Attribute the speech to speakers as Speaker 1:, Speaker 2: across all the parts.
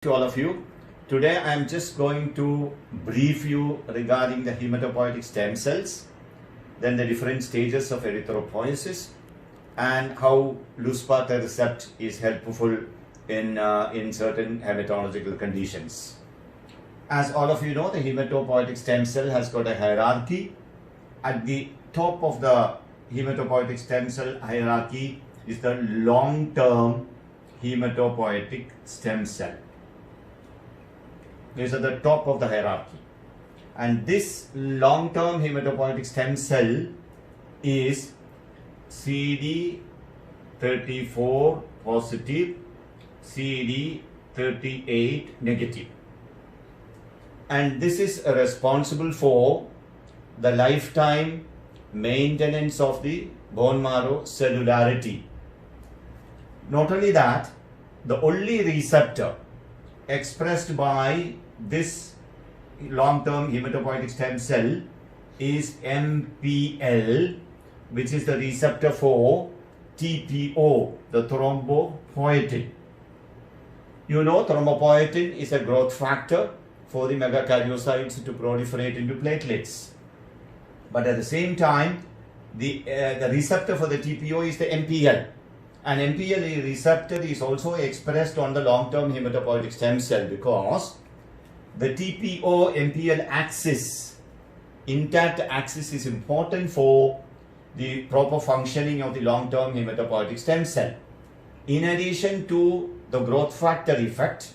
Speaker 1: to all of you. Today I am just going to brief you regarding the hematopoietic stem cells, then the different stages of erythropoiesis, and how luspatercept is helpful in certain hematological conditions. As all of you know, the hematopoietic stem cell has got a hierarchy. At the top of the hematopoietic stem cell hierarchy is the long-term hematopoietic stem cell. These are the top of the hierarchy. And this long-term hematopoietic stem cell is CD34 positive, CD38 negative. And this is responsible for the lifetime maintenance of the bone marrow cellularity. Not only that, the only receptor expressed by this long-term hematopoietic stem cell is MPL, which is the receptor for TPO, the thrombopoietin. You know, thrombopoietin is a growth factor for the megakaryocytes to proliferate into platelets. But at the same time, the receptor for the TPO is the MPL. And MPL receptor is also expressed on the long-term hematopoietic stem cell because the TPO-MPL axis, intact axis, is important for the proper functioning of the long-term hematopoietic stem cell. In addition to the growth factor effect,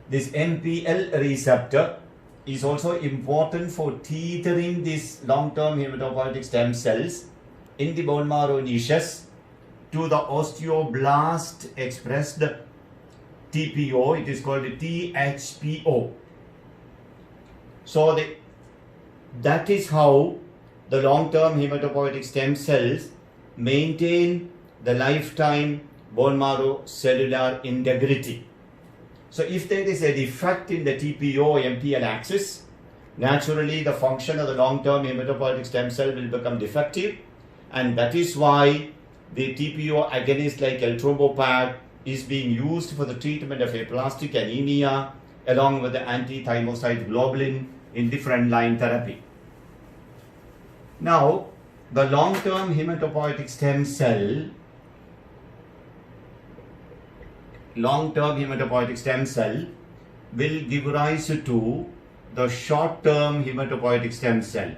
Speaker 1: this MPL receptor is also important for tethering these long-term hematopoietic stem cells in the bone marrow niches to the osteoblast expressed TPO. It is called THPO. So that is how the long-term hematopoietic stem cells maintain the lifetime bone marrow cellular integrity. So if there is a defect in the TPO-MPL axis, naturally the function of the long-term hematopoietic stem cell will become defective, and that is why the TPO agonist like eltrombopag is being used for the treatment of aplastic anemia along with the anti-thymocyte globulin in the frontline therapy. Now, the long-term hematopoietic stem cell will give rise to the short-term hematopoietic stem cell.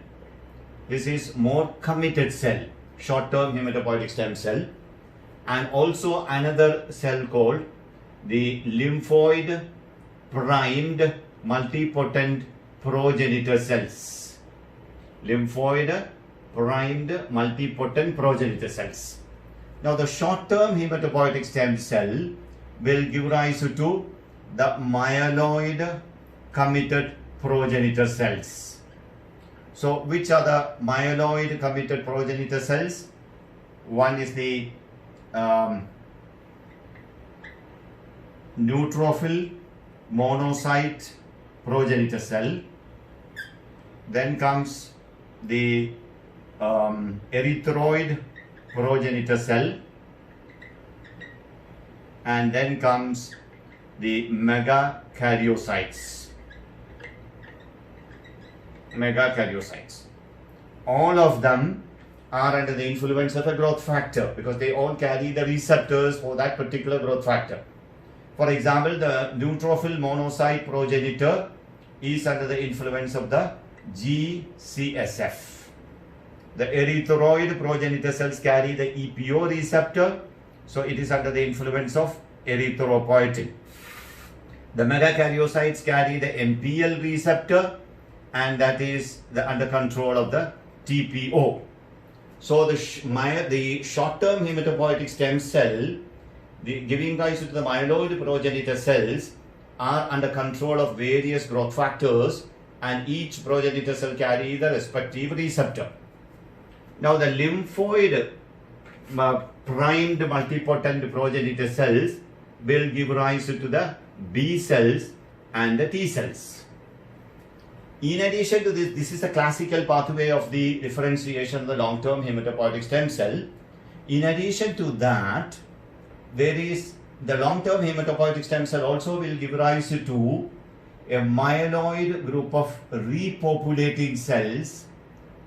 Speaker 1: This is more committed cell, short-term hematopoietic stem cell, and also another cell called the lymphoid primed multipotent progenitor cells. Lymphoid primed multipotent progenitor cells. Now the short-term hematopoietic stem cell will give rise to the myeloid committed progenitor cells. So which are the myeloid committed progenitor cells? One is the neutrophil monocyte progenitor cell. Then comes the erythroid progenitor cell. And then comes the megakaryocytes. All of them are under the influence of a growth factor because they all carry the receptors for that particular growth factor. For example, the neutrophil monocyte progenitor is under the influence of the GCSF. The erythroid progenitor cells carry the EPO receptor, so it is under the influence of erythropoietin. The megakaryocytes carry the MPL receptor, and that is under control of the TPO. So the short-term hematopoietic stem cell, giving rise to the myeloid progenitor cells, are under control of various growth factors, and each progenitor cell carry the respective receptor. Now the lymphoid primed multipotent progenitor cells will give rise to the B cells and the T cells. In addition to this, this is a classical pathway of the differentiation of the long-term hematopoietic stem cell. In addition to that, there is the long-term hematopoietic stem cell also will give rise to a myeloid group of repopulating cells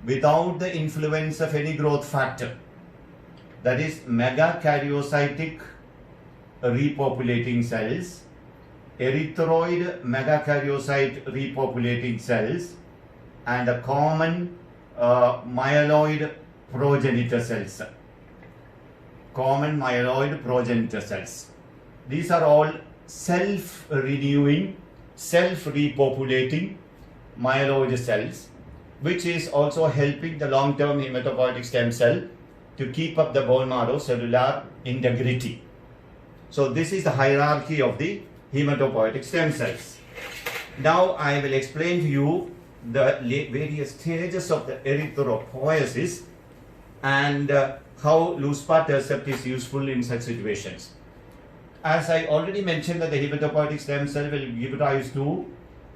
Speaker 1: without the influence of any growth factor. That is megakaryocytic repopulating cells, erythroid megakaryocyte repopulating cells, and a common myeloid progenitor cells. Common myeloid progenitor cells. These are all self-renewing, self-repopulating myeloid cells, which is also helping the long-term hematopoietic stem cell to keep up the bone marrow cellular integrity. So this is the hierarchy of the hematopoietic stem cells. Now I will explain to you the various stages of the erythropoiesis and how luspatercept is useful in such situations. As I already mentioned, that the hematopoietic stem cell will give rise to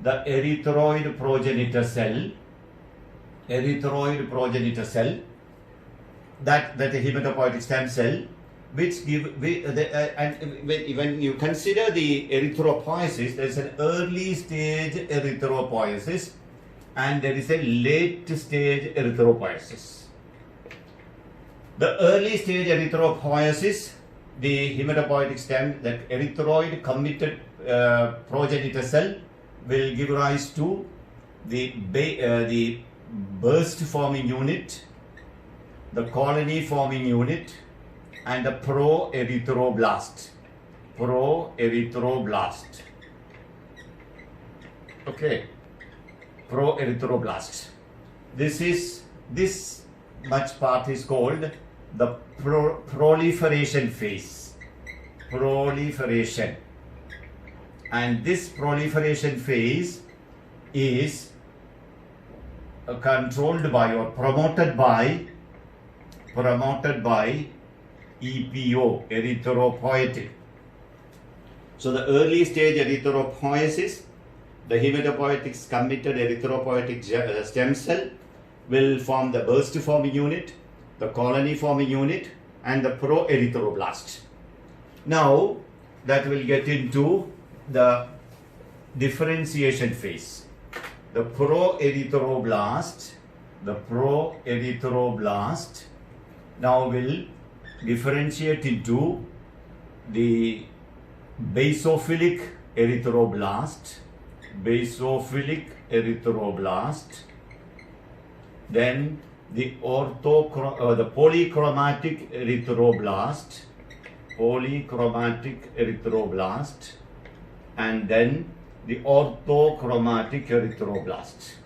Speaker 1: the erythroid progenitor cell. Erythroid progenitor cell, that the hematopoietic stem cell, which when you consider the erythropoiesis, there is an early stage erythropoiesis and there is a late stage erythropoiesis. The early stage erythropoiesis, the hematopoietic stem, that erythroid committed progenitor cell will give rise to the burst forming unit, the colony forming unit, and the pro-erythroblast. Pro-erythroblast. Okay. Pro-erythroblast. This much part is called the proliferation phase. Proliferation. And this proliferation phase is controlled by or promoted by EPO, erythropoietin. So the early stage erythropoiesis, the hematopoietic committed erythropoietic stem cell will form the burst forming unit, the colony forming unit, and the pro-erythroblast. Now that will get into the differentiation phase. The pro-erythroblast now will differentiate into the basophilic erythroblast, then the polychromatic erythroblast, and then the orthochromatic erythroblast.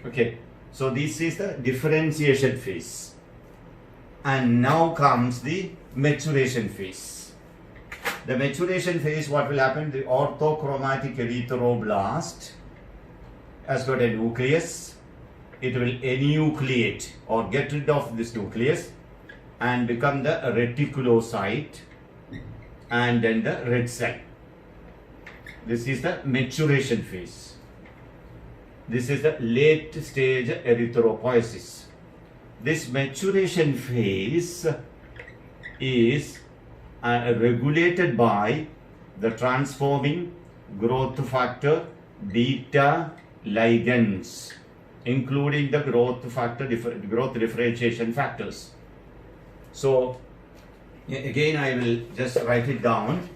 Speaker 1: Okay, so this is the differentiation phase. And now comes the maturation phase. The maturation phase, what will happen? The orthochromatic erythroblast has got a nucleus. It will enucleate or get rid of this nucleus and become the reticulocyte and then the red cell. This is the maturation phase. This is the late stage erythropoiesis. This maturation phase is regulated by the transforming growth factor beta ligands, including the growth differentiation factors. So again, I will just write it down.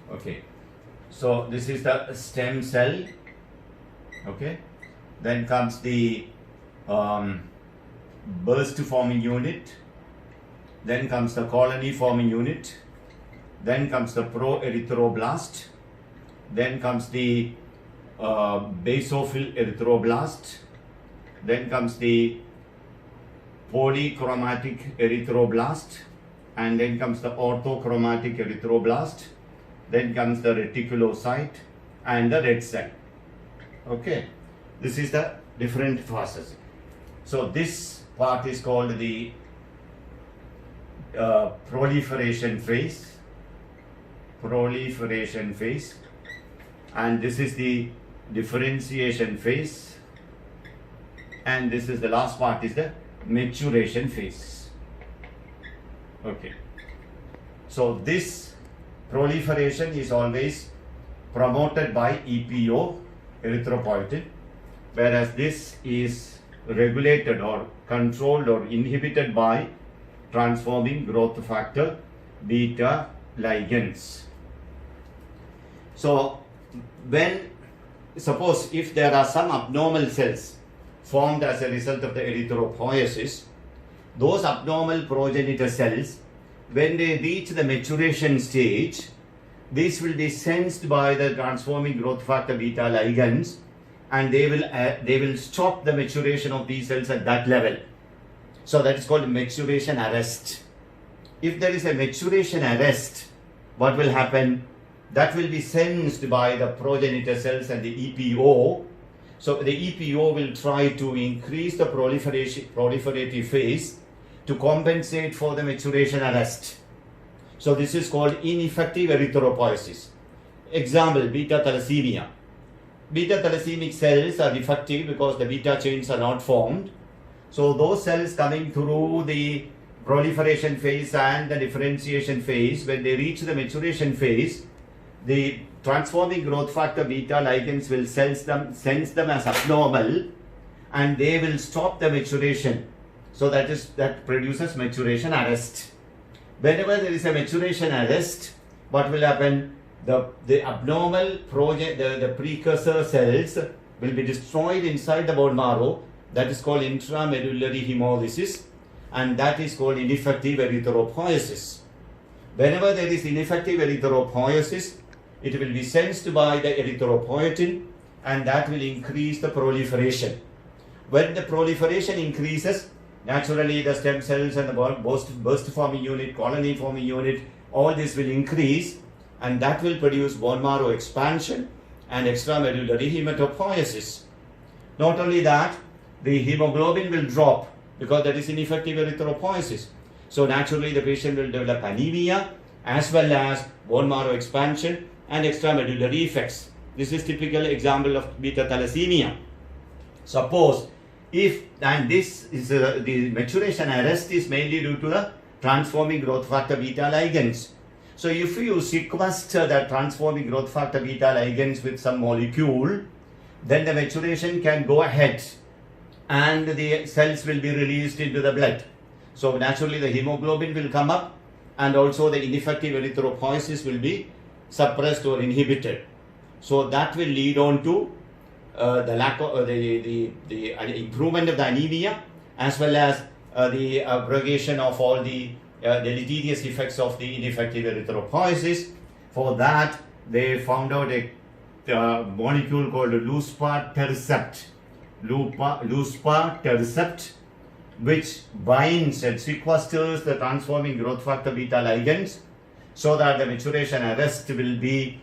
Speaker 1: Okay, so this is the stem cell. Okay, then comes the burst forming unit, then comes the colony forming unit, then comes the pro-erythroblast, then comes the basophil erythroblast, then comes the polychromatic erythroblast, and then comes the orthochromatic erythroblast, then comes the reticulocyte and the red cell. Okay, this is the different phases. So this part is called the proliferation phase, and this is the differentiation phase, and this is the last part is the maturation phase. Okay. So this proliferation is always promoted by EPO, erythropoietin, whereas this is regulated or controlled or inhibited by transforming growth factor beta ligands. So when, suppose if there are some abnormal cells formed as a result of the erythropoiesis, those abnormal progenitor cells, when they reach the maturation stage, this will be sensed by the transforming growth factor beta ligands, and they will stop the maturation of these cells at that level. So that is called maturation arrest. If there is a maturation arrest, what will happen? That will be sensed by the progenitor cells and the EPO. So the EPO will try to increase the proliferative phase to compensate for the maturation arrest. So this is called ineffective erythropoiesis. Example, beta thalassemia. Beta thalassaemic cells are defective because the beta chains are not formed. So those cells coming through the proliferation phase and the differentiation phase, when they reach the maturation phase, the transforming growth factor beta ligands will sense them as abnormal, and they will stop the maturation. So that produces maturation arrest. Whenever there is a maturation arrest, what will happen? The abnormal the precursor cells will be destroyed inside the bone marrow. That is called intramedullary hemolysis, and that is called ineffective erythropoiesis. Whenever there is ineffective erythropoiesis, it will be sensed by the erythropoietin, and that will increase the proliferation. When the proliferation increases, naturally the stem cells and the burst forming unit, colony forming unit, all this will increase, and that will produce bone marrow expansion and extramedullary hematopoiesis. Not only that, the hemoglobin will drop because that is ineffective erythropoiesis. So naturally the patient will develop anemia as well as bone marrow expansion and extramedullary effects. This is typical example of beta thalassemia. Suppose if, and this is the maturation arrest is mainly due to the transforming growth factor beta ligands. So if you sequester the transforming growth factor beta ligands with some molecule, then the maturation can go ahead and the cells will be released into the blood. So naturally the hemoglobin will come up, and also the ineffective erythropoiesis will be suppressed or inhibited. So that will lead on to the lack of the improvement of the anemia, as well as the abrogation of all the deleterious effects of the ineffective erythropoiesis. For that, they found out a molecule called luspatercept. Luspatercept, which binds and sequesters the transforming growth factor beta ligands, so that the maturation arrest will be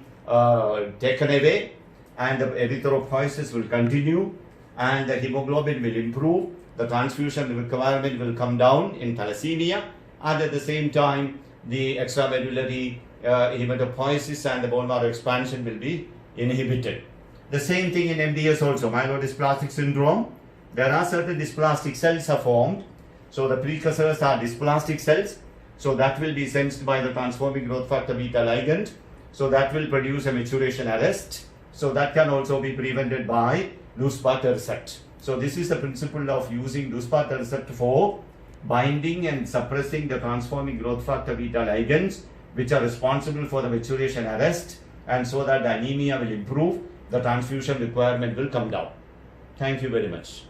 Speaker 1: taken away, and the erythropoiesis will continue, and the hemoglobin will improve, the transfusion requirement will come down in thalassemia, and at the same time the extramedullary hematopoiesis and the bone marrow expansion will be inhibited. The same thing in MDS also, myelodysplastic syndrome. There are certain dysplastic cells are formed, so the precursors are dysplastic cells, so that will be sensed by the transforming growth factor beta ligand, so that will produce a maturation arrest. So that can also be prevented by luspatercept. So this is the principle of using luspatercept for binding and suppressing the transforming growth factor beta ligands, which are responsible for the maturation arrest, and so that the anemia will improve, the transfusion requirement will come down. Thank you very much.